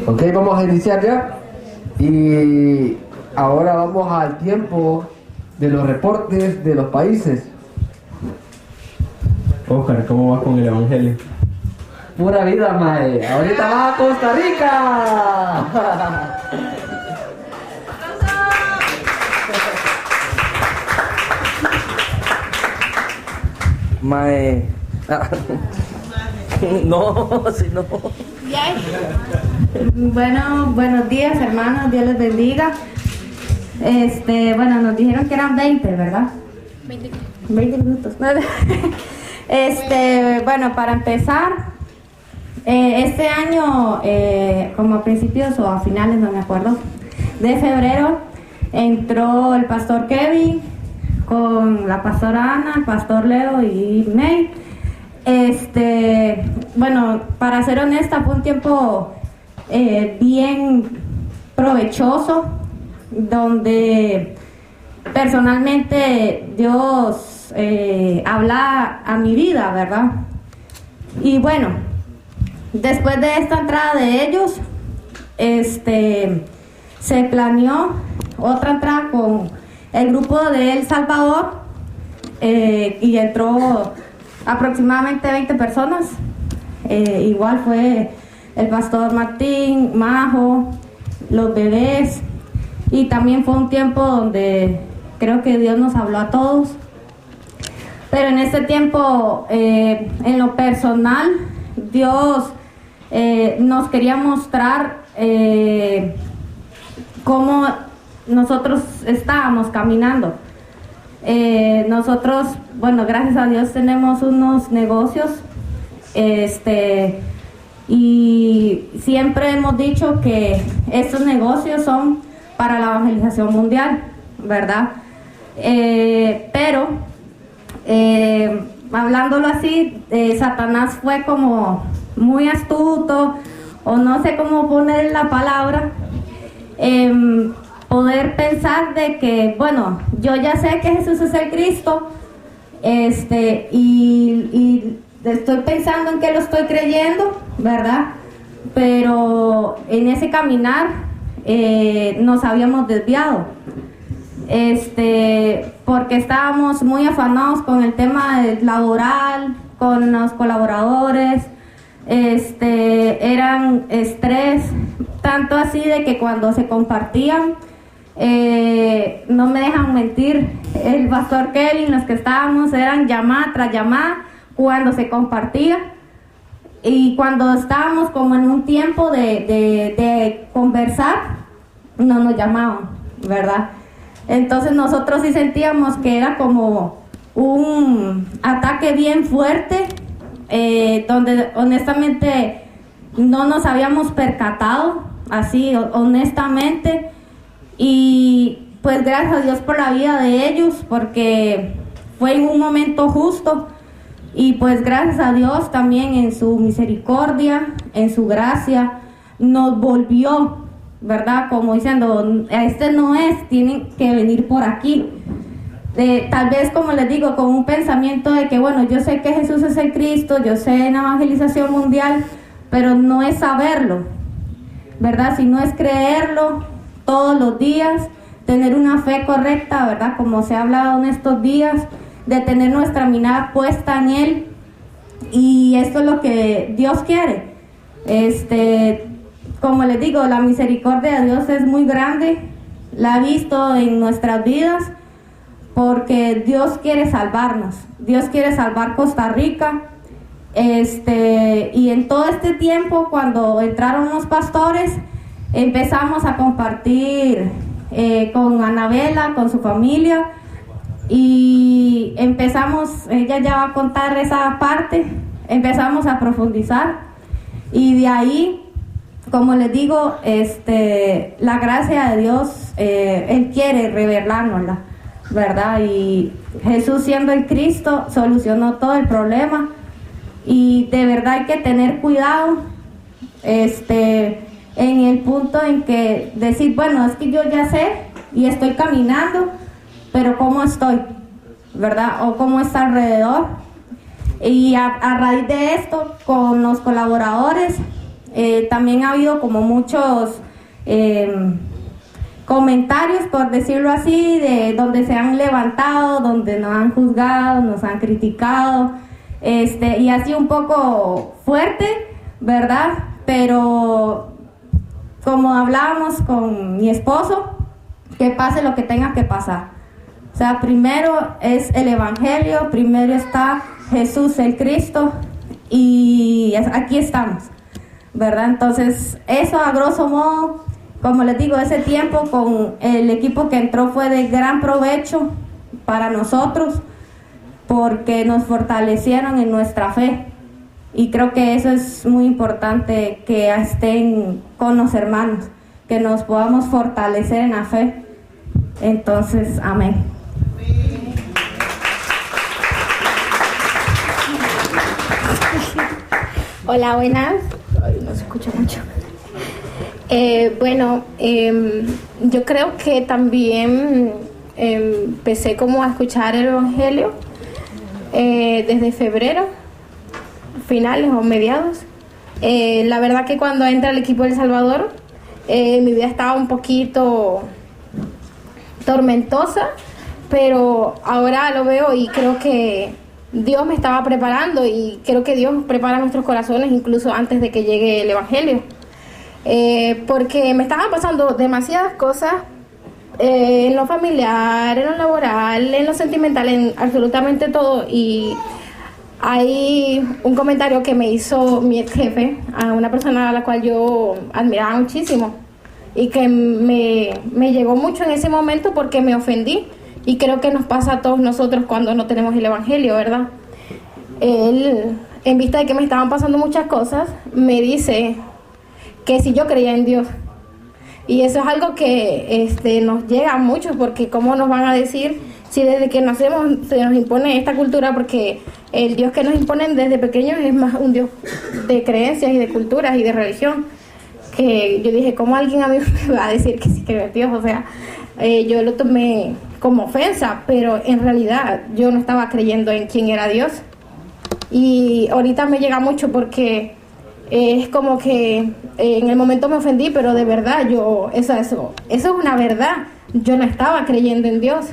Ok, vamos a iniciar ya. Y ahora vamos al tiempo de los reportes de los países. Oscar, ¿cómo vas con el evangelio? Pura vida, mae. Ahorita va a Costa Rica. Mae. No, si no. Bueno, buenos días, hermanos, Dios les bendiga. Bueno, nos dijeron que eran 20, ¿verdad? 20 minutos. Bueno, para empezar, este año, como a principios o a finales, no me acuerdo, de febrero, entró el pastor Kevin con la pastora Ana, el pastor Leo y May. Bueno, para ser honesta, fue un tiempo bien provechoso, donde personalmente Dios habla a mi vida, ¿verdad? Y bueno, después de esta entrada de ellos, se planeó otra entrada con el grupo de El Salvador, y entró aproximadamente 20 personas. Igual fue el pastor Martín, Majo, los bebés, y también fue un tiempo donde creo que Dios nos habló a todos. Pero en este tiempo, en lo personal, Dios nos quería mostrar cómo nosotros estábamos caminando. Nosotros, bueno, gracias a Dios tenemos unos negocios, y siempre hemos dicho que estos negocios son para la evangelización mundial, ¿verdad? Pero hablándolo así, Satanás fue como muy astuto, o no sé cómo poner la palabra, poder pensar de que, bueno, yo ya sé que Jesús es el Cristo, y estoy pensando en que lo estoy creyendo, ¿verdad? Pero en ese caminar nos habíamos desviado, porque estábamos muy afanados con el tema laboral, con los colaboradores, eran estrés, tanto así de que cuando se compartían, no me dejan mentir, el pastor Kevin, los que estábamos, eran llamada tras llamada cuando se compartía, y cuando estábamos como en un tiempo de conversar, no nos llamaban, ¿verdad? Entonces nosotros sí sentíamos que era como un ataque bien fuerte, donde honestamente no nos habíamos percatado, así honestamente, y pues gracias a Dios por la vida de ellos, porque fue en un momento justo, y pues gracias a Dios también en su misericordia, en su gracia, nos volvió, ¿verdad? Como diciendo, no es, tienen que venir por aquí. Tal vez, como les digo, con un pensamiento de que, bueno, yo sé que Jesús es el Cristo, yo sé en evangelización mundial, pero no es saberlo, ¿verdad? Sino es creerlo todos los días, tener una fe correcta, ¿verdad? Como se ha hablado en estos días, de tener nuestra mirada puesta en Él, y esto es lo que Dios quiere. Como les digo, la misericordia de Dios es muy grande, la ha visto en nuestras vidas, porque Dios quiere salvarnos, Dios quiere salvar Costa Rica, y en todo este tiempo, cuando entraron los pastores, empezamos a compartir con Anabela, con su familia, y empezamos, ella ya va a contar esa parte, empezamos a profundizar, y de ahí, como les digo, la gracia de Dios, Él quiere revelárnosla, ¿verdad? Y Jesús, siendo el Cristo, solucionó todo el problema, y de verdad hay que tener cuidado en el punto en que decir, bueno, es que yo ya sé y estoy caminando, pero ¿cómo estoy? ¿Verdad? O ¿cómo está alrededor? Y a raíz de esto, con los colaboradores, También ha habido como muchos comentarios, por decirlo así, de donde se han levantado, donde nos han juzgado, nos han criticado, y ha sido un poco fuerte, ¿verdad? Pero como hablábamos con mi esposo, que pase lo que tenga que pasar. O sea, primero es el Evangelio, primero está Jesús el Cristo, y aquí estamos, ¿verdad? Entonces, eso a grosso modo, como les digo, ese tiempo con el equipo que entró fue de gran provecho para nosotros, porque nos fortalecieron en nuestra fe. Y creo que eso es muy importante, que estén con los hermanos, que nos podamos fortalecer en la fe. Entonces, amén. Hola, buenas. Ay, no se escucha mucho. Yo creo que también empecé como a escuchar el Evangelio desde febrero, finales o mediados. La verdad que cuando entra el equipo de El Salvador, mi vida estaba un poquito tormentosa, pero ahora lo veo y creo que Dios me estaba preparando, y creo que Dios prepara nuestros corazones incluso antes de que llegue el Evangelio. Porque me estaban pasando demasiadas cosas en lo familiar, en lo laboral, en lo sentimental, en absolutamente todo. Y hay un comentario que me hizo mi ex jefe, a una persona a la cual yo admiraba muchísimo, y que me llegó mucho en ese momento porque me ofendí. Y creo que nos pasa a todos nosotros cuando no tenemos el Evangelio, ¿verdad? Él, en vista de que me estaban pasando muchas cosas, me dice que si yo creía en Dios. Y eso es algo que nos llega a muchos, porque ¿cómo nos van a decir si desde que nacemos se nos impone esta cultura? Porque el Dios que nos imponen desde pequeños es más un Dios de creencias y de culturas y de religión. Que yo dije, ¿cómo alguien a mí me va a decir que sí creo en Dios? O sea, yo lo tomé como ofensa, pero en realidad yo no estaba creyendo en quién era Dios. Y ahorita me llega mucho porque es como que en el momento me ofendí, pero de verdad eso es una verdad. Yo no estaba creyendo en Dios.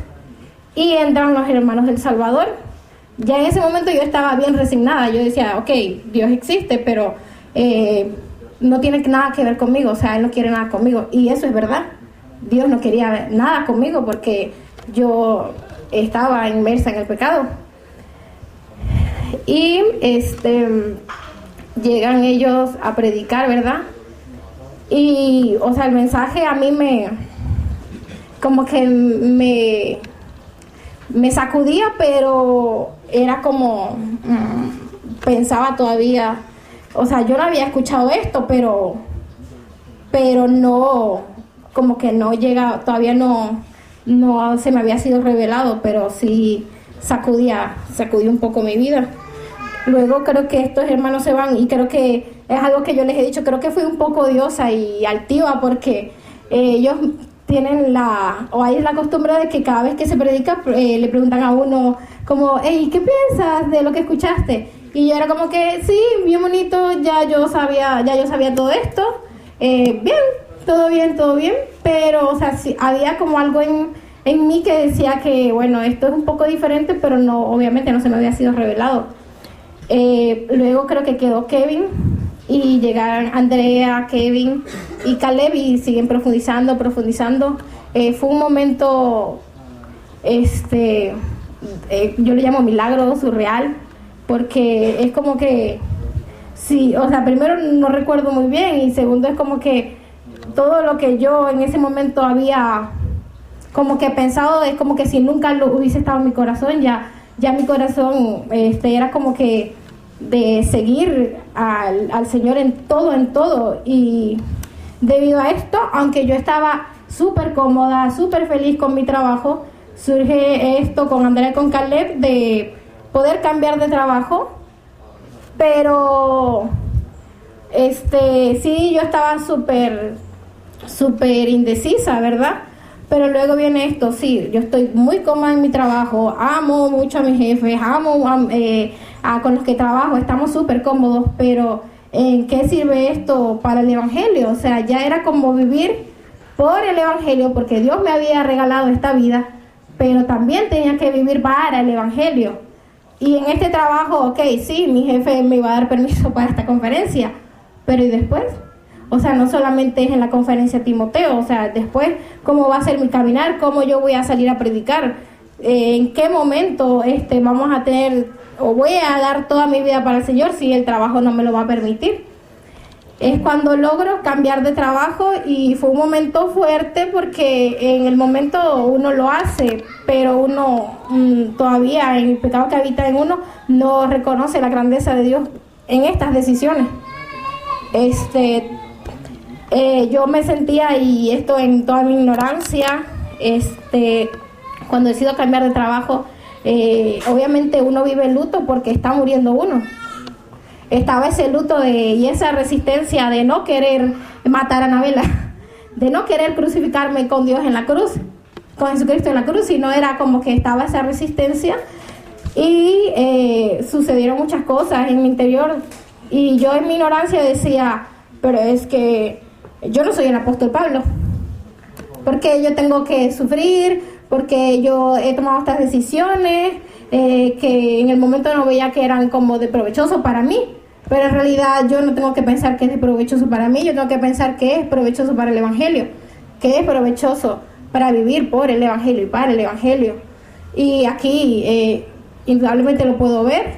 Y entran los hermanos del Salvador. Ya en ese momento yo estaba bien resignada. Yo decía, ok, Dios existe, pero no tiene nada que ver conmigo. O sea, Él no quiere nada conmigo. Y eso es verdad. Dios no quería nada conmigo porque yo estaba inmersa en el pecado. Y llegan ellos a predicar, ¿verdad? Y, o sea, el mensaje a mí como que me sacudía, pero era como, pensaba todavía, o sea, yo no había escuchado esto, pero no, como que no llega, todavía no se me había sido revelado, pero sí sacudía un poco mi vida. Luego creo que estos hermanos se van, y creo que es algo que yo les he dicho, creo que fui un poco odiosa y altiva, porque ellos tienen hay la costumbre de que cada vez que se predica le preguntan a uno como, hey, ¿qué piensas de lo que escuchaste? Y yo era como que, sí, bien bonito, ya yo sabía todo esto, bien, todo bien, pero, o sea, sí, había como algo en mí que decía que, bueno, esto es un poco diferente, pero no, obviamente no se me había sido revelado. Luego creo que quedó Kevin, y llegaron Andrea, Kevin y Caleb, y siguen profundizando. Fue un momento, yo le llamo milagro surreal, porque es como que, sí, o sea, primero no recuerdo muy bien, y segundo es como que todo lo que yo en ese momento había como que pensado, es como que si nunca lo hubiese estado en mi corazón, ya mi corazón era como que de seguir al Señor en todo. Y debido a esto, aunque yo estaba súper cómoda, súper feliz con mi trabajo, surge esto con Andrea y con Caleb de poder cambiar de trabajo. Pero sí, yo estaba súper indecisa, ¿verdad? Pero luego viene esto, sí, yo estoy muy cómoda en mi trabajo, amo mucho a mis jefes, amo con los que trabajo, estamos súper cómodos, pero ¿en qué sirve esto para el Evangelio? O sea, ya era como vivir por el Evangelio, porque Dios me había regalado esta vida, pero también tenía que vivir para el Evangelio. Y en este trabajo, ok, sí, mi jefe me iba a dar permiso para esta conferencia, pero ¿y después? O sea, no solamente es en la conferencia Timoteo, o sea, después, ¿cómo va a ser mi caminar? ¿Cómo yo voy a salir a predicar? ¿En qué momento vamos a tener, o voy a dar toda mi vida para el Señor si el trabajo no me lo va a permitir? Es cuando logro cambiar de trabajo, y fue un momento fuerte porque en el momento uno lo hace, pero uno todavía en el pecado que habita en uno no reconoce la grandeza de Dios en estas decisiones. Yo me sentía, y esto en toda mi ignorancia, cuando decido cambiar de trabajo, obviamente uno vive el luto porque está muriendo uno. Estaba ese luto y esa resistencia de no querer matar a Anabela, de no querer crucificarme con Dios en la cruz, con Jesucristo en la cruz, sino era como que estaba esa resistencia, y sucedieron muchas cosas en mi interior, y yo en mi ignorancia decía, pero es que yo no soy el apóstol Pablo, porque yo tengo que sufrir, porque yo he tomado estas decisiones que en el momento no veía que eran como de provechoso para mí, pero en realidad yo no tengo que pensar que es de provechoso para mí, yo tengo que pensar que es provechoso para el Evangelio, que es provechoso para vivir por el Evangelio y para el Evangelio. Y aquí indudablemente lo puedo ver.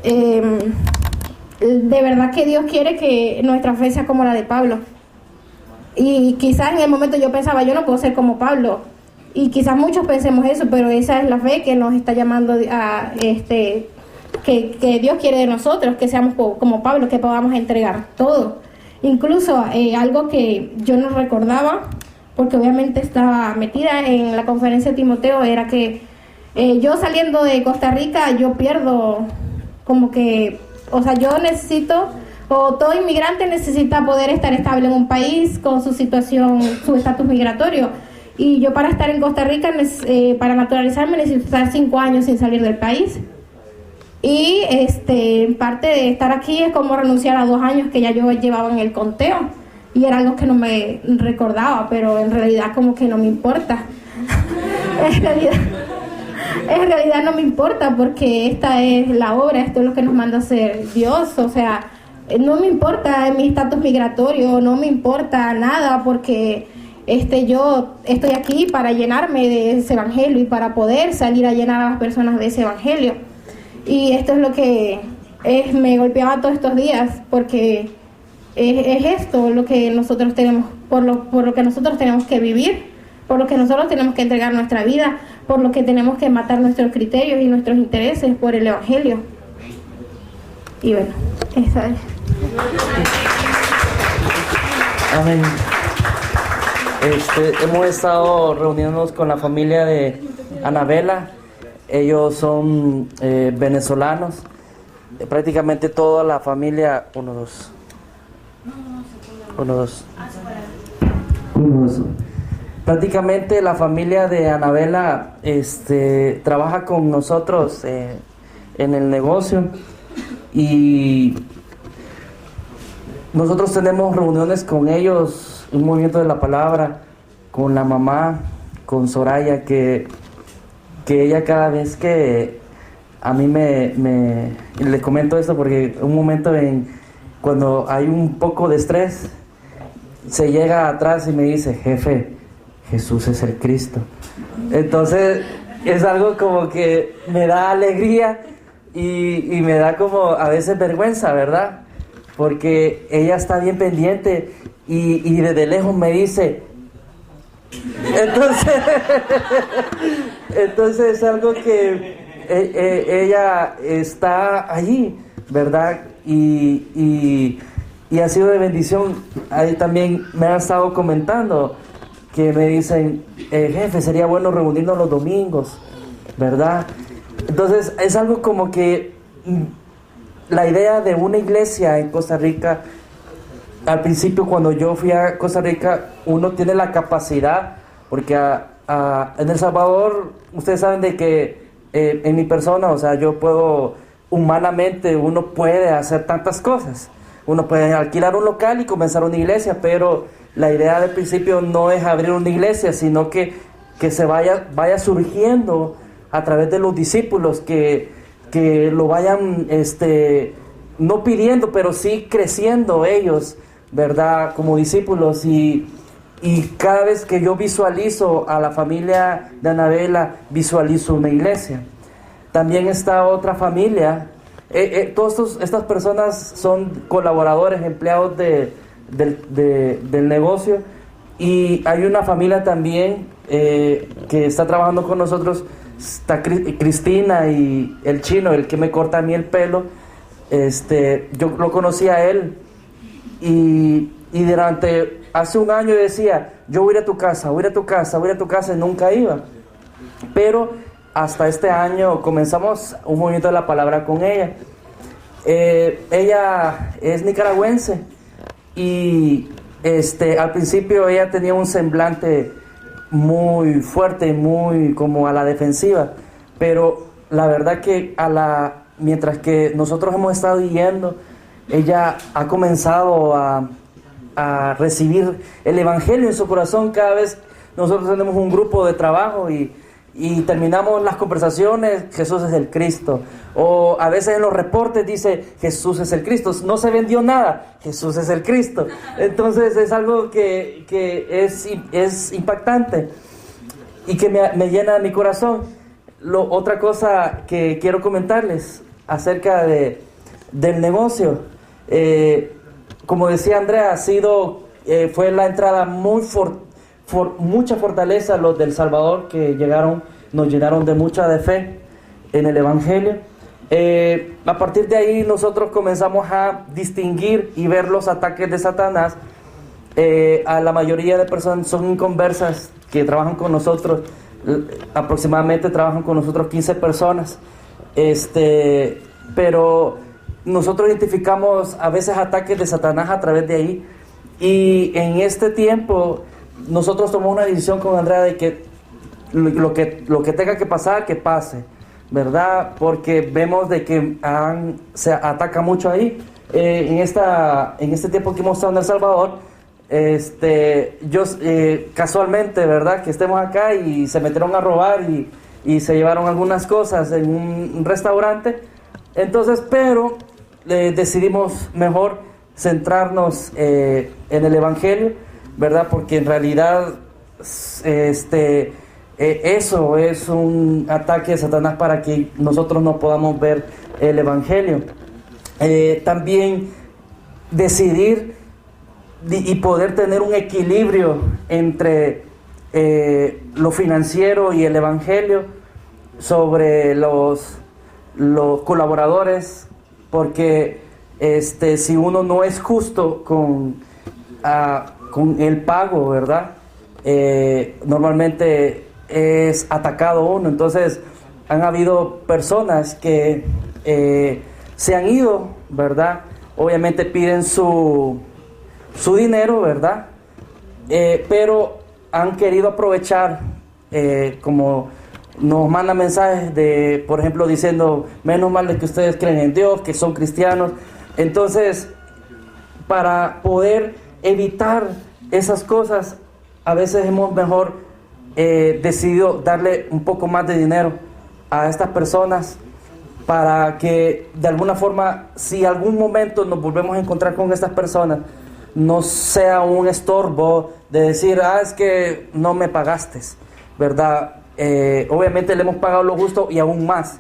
De verdad que Dios quiere que nuestra fe sea como la de Pablo. Y quizás en el momento yo pensaba, yo no puedo ser como Pablo. Y quizás muchos pensemos eso, pero esa es la fe que nos está llamando a que Dios quiere de nosotros, que seamos como Pablo, que podamos entregar todo. Incluso algo que yo no recordaba, porque obviamente estaba metida en la conferencia de Timoteo, era que yo saliendo de Costa Rica, yo pierdo como que, o sea, yo necesito, o todo inmigrante necesita poder estar estable en un país con su situación, su estatus migratorio. Y yo para estar en Costa Rica, para naturalizarme, necesito estar 5 años sin salir del país. Y en parte de estar aquí es como renunciar a 2 años que ya yo llevaba en el conteo. Y era algo que no me recordaba, pero en realidad como que no me importa. En realidad no me importa, porque esta es la obra, esto es lo que nos manda a hacer Dios. O sea, no me importa mi estatus migratorio, no me importa nada, porque yo estoy aquí para llenarme de ese evangelio y para poder salir a llenar a las personas de ese evangelio. Y esto es lo que me golpeaba todos estos días, porque es esto lo que nosotros tenemos, por lo que nosotros tenemos que vivir, por lo que nosotros tenemos que entregar nuestra vida, por lo que tenemos que matar nuestros criterios y nuestros intereses por el evangelio. Y bueno, esa es. Amén. Hemos estado reuniéndonos con la familia de Anabela. Ellos son venezolanos. Prácticamente toda la familia. Uno, dos. Prácticamente la familia de Anabela trabaja con nosotros en el negocio, y nosotros tenemos reuniones con ellos, un movimiento de la palabra, con la mamá, con Soraya, que ella cada vez que a mí les comento esto, porque un momento cuando hay un poco de estrés, se llega atrás y me dice: jefe, Jesús es el Cristo. Entonces es algo como que me da alegría y me da como a veces vergüenza, ¿verdad? Porque ella está bien pendiente y desde lejos me dice. Entonces es algo que ella está allí, ¿verdad? Y ha sido de bendición. Ahí también me han estado comentando que me dicen: jefe, sería bueno reunirnos los domingos, ¿verdad? Entonces es algo como que la idea de una iglesia en Costa Rica, al principio cuando yo fui a Costa Rica, uno tiene la capacidad, porque en El Salvador ustedes saben de que en mi persona, o sea, yo puedo humanamente uno puede hacer tantas cosas. Uno puede alquilar un local y comenzar una iglesia, pero la idea del principio no es abrir una iglesia, sino que se vaya surgiendo a través de los discípulos, que lo vayan no pidiendo, pero sí creciendo ellos, ¿verdad? Como discípulos. Y cada vez que yo visualizo a la familia de Anabela, visualizo una iglesia. También está otra familia. Todas estas personas son colaboradores, empleados del negocio. Y hay una familia también que está trabajando con nosotros. Está Cristina y el chino, el que me corta a mí el pelo. Yo lo conocí a él y hace un año decía, yo voy a ir a tu casa, voy a ir a tu casa, voy a ir a tu casa, y nunca iba. Pero hasta este año comenzamos un movimiento de la palabra con ella. Ella es nicaragüense y al principio ella tenía un semblante muy fuerte, muy como a la defensiva, pero la verdad que mientras que nosotros hemos estado yendo, ella ha comenzado a recibir el evangelio en su corazón. Cada vez nosotros tenemos un grupo de trabajo y terminamos las conversaciones, Jesús es el Cristo. O a veces en los reportes dice, Jesús es el Cristo. No se vendió nada, Jesús es el Cristo. Entonces es algo que es impactante y que me llena mi corazón. Otra cosa que quiero comentarles acerca del negocio. Como decía Andrea, fue la entrada mucha fortaleza. Los del Salvador que nos llenaron de mucha fe en el evangelio. A partir de ahí nosotros comenzamos a distinguir y ver los ataques de Satanás. A la mayoría de personas son inconversas que trabajan con nosotros. Aproximadamente trabajan con nosotros 15 personas. Pero nosotros identificamos a veces ataques de Satanás a través de ahí. Y en este tiempo nosotros tomamos una decisión con Andrea de que lo que tenga que pasar, que pase, ¿verdad? Porque vemos de que se ataca mucho ahí. En este tiempo que hemos estado en El Salvador, casualmente, ¿verdad? Que estemos acá y se metieron a robar y se llevaron algunas cosas en un restaurante. Entonces, pero decidimos mejor centrarnos en el evangelio, ¿verdad? Porque en realidad eso es un ataque de Satanás para que nosotros no podamos ver el evangelio. También decidir y poder tener un equilibrio entre lo financiero y el evangelio sobre los colaboradores, porque si uno no es justo con el pago, ¿verdad? Normalmente es atacado uno. Entonces han habido personas que se han ido, ¿verdad? Obviamente piden su dinero, ¿verdad? Pero han querido aprovechar, como nos mandan mensajes por ejemplo, diciendo, menos mal de que ustedes creen en Dios, que son cristianos. Entonces, para poder evitar esas cosas, a veces hemos mejor decidido darle un poco más de dinero a estas personas, para que de alguna forma, si algún momento nos volvemos a encontrar con estas personas, no sea un estorbo de decir, es que no me pagaste, ¿verdad? Obviamente le hemos pagado lo justo y aún más,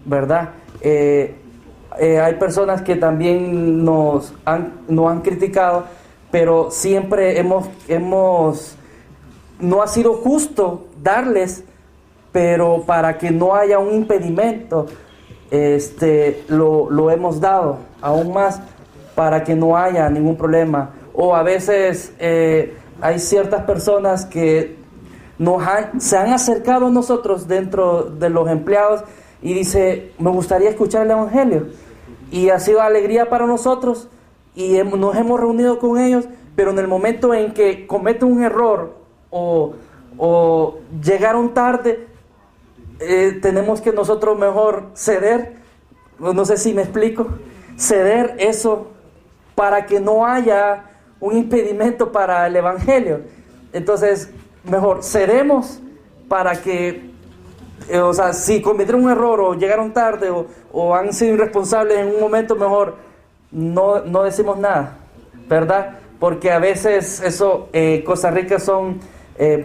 ¿verdad? Hay personas que también nos han criticado, pero siempre no ha sido justo darles, pero para que no haya un impedimento, lo hemos dado aún más para que no haya ningún problema. O a veces hay ciertas personas que se han acercado a nosotros dentro de los empleados y dice, me gustaría escuchar el evangelio, y ha sido alegría para nosotros y nos hemos reunido con ellos, pero en el momento en que cometen un error o llegaron tarde, tenemos que nosotros mejor ceder no sé si me explico, ceder eso para que no haya un impedimento para el evangelio. Entonces, mejor cedemos para que, o sea, si cometieron un error o llegaron tarde o han sido irresponsables en un momento, mejor no decimos nada, ¿verdad? Porque a veces eso, Costa Rica son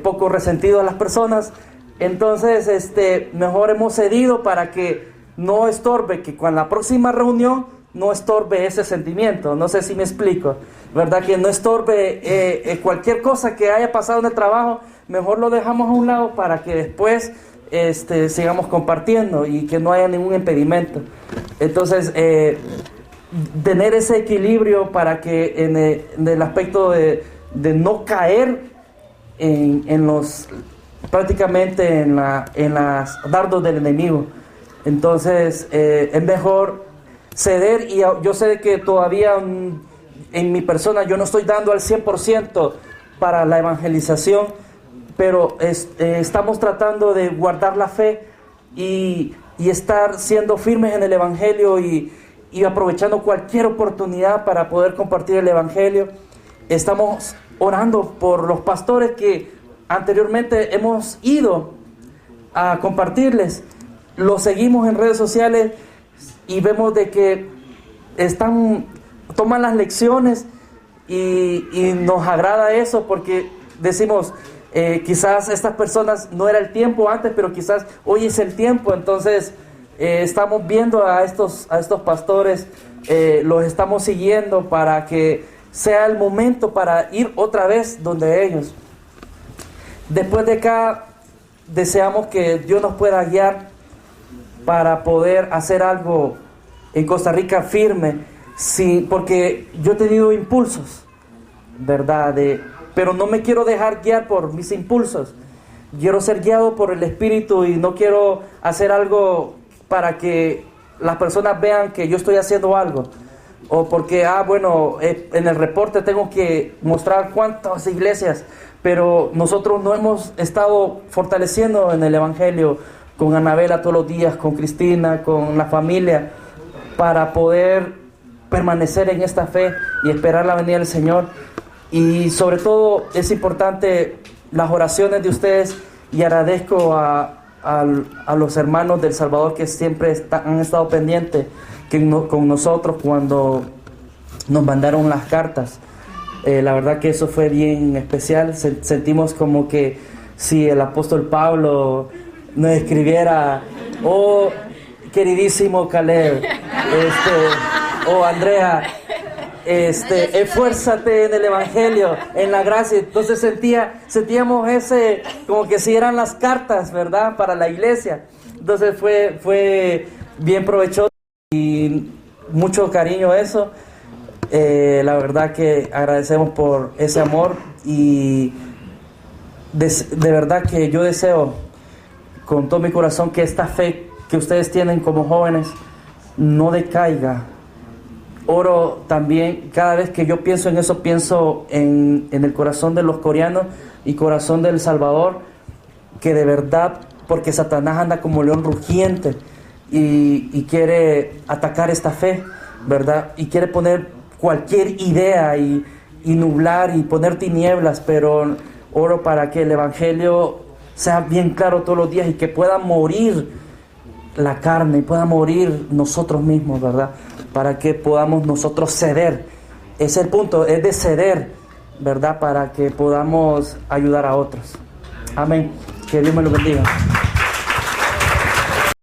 poco resentidos las personas. Entonces, mejor hemos cedido para que no estorbe, que con la próxima reunión no estorbe ese sentimiento. No sé si me explico, ¿verdad? Que no estorbe cualquier cosa que haya pasado en el trabajo, mejor lo dejamos a un lado para que después sigamos compartiendo y que no haya ningún impedimento. Entonces, tener ese equilibrio para que en el aspecto de no caer en los prácticamente en las dardos del enemigo. Entonces es mejor ceder, y yo sé que todavía en mi persona yo no estoy dando al 100% para la evangelización, pero estamos tratando de guardar la fe y estar siendo firmes en el evangelio y aprovechando cualquier oportunidad para poder compartir el evangelio. Estamos orando por los pastores que anteriormente hemos ido a compartirles. Los seguimos en redes sociales y vemos de que toman las lecciones y nos agrada eso, porque decimos, quizás estas personas no era el tiempo antes, pero quizás hoy es el tiempo. Entonces estamos viendo a estos pastores, los estamos siguiendo para que sea el momento para ir otra vez donde ellos. Después de acá, deseamos que Dios nos pueda guiar para poder hacer algo en Costa Rica firme, porque yo he tenido impulsos, ¿verdad? Pero no me quiero dejar guiar por mis impulsos. Quiero ser guiado por el Espíritu y no quiero hacer algo para que las personas vean que yo estoy haciendo algo. O porque, en el reporte tengo que mostrar cuántas iglesias, pero nosotros no hemos estado fortaleciendo en el evangelio con Anabela todos los días, con Cristina, con la familia, para poder permanecer en esta fe y esperar la venida del Señor. Y sobre todo es importante las oraciones de ustedes, y agradezco a los hermanos del Salvador que siempre han estado pendientes con nosotros cuando nos mandaron las cartas. La verdad que eso fue bien especial. Sentimos como que si el apóstol Pablo nos escribiera: oh queridísimo Caleb, Andrea, esfuérzate en el evangelio, en la gracia. Entonces sentíamos como que si eran las cartas, ¿verdad?, para la iglesia. Entonces fue bien provechoso y mucho cariño eso. La verdad que agradecemos por ese amor, y de verdad que yo deseo con todo mi corazón que esta fe que ustedes tienen como jóvenes no decaiga. Oro también, cada vez que yo pienso en eso, pienso en el corazón de los coreanos y corazón del Salvador, que de verdad, porque Satanás anda como león rugiente y quiere atacar esta fe, ¿verdad? Y quiere poner cualquier idea y nublar y poner tinieblas, pero oro para que el evangelio sea bien claro todos los días y que pueda morir la carne y pueda morir nosotros mismos, ¿verdad? Para que podamos nosotros ceder. Ese es el punto, es de ceder, ¿verdad? Para que podamos ayudar a otros. Amén. Que Dios me lo bendiga.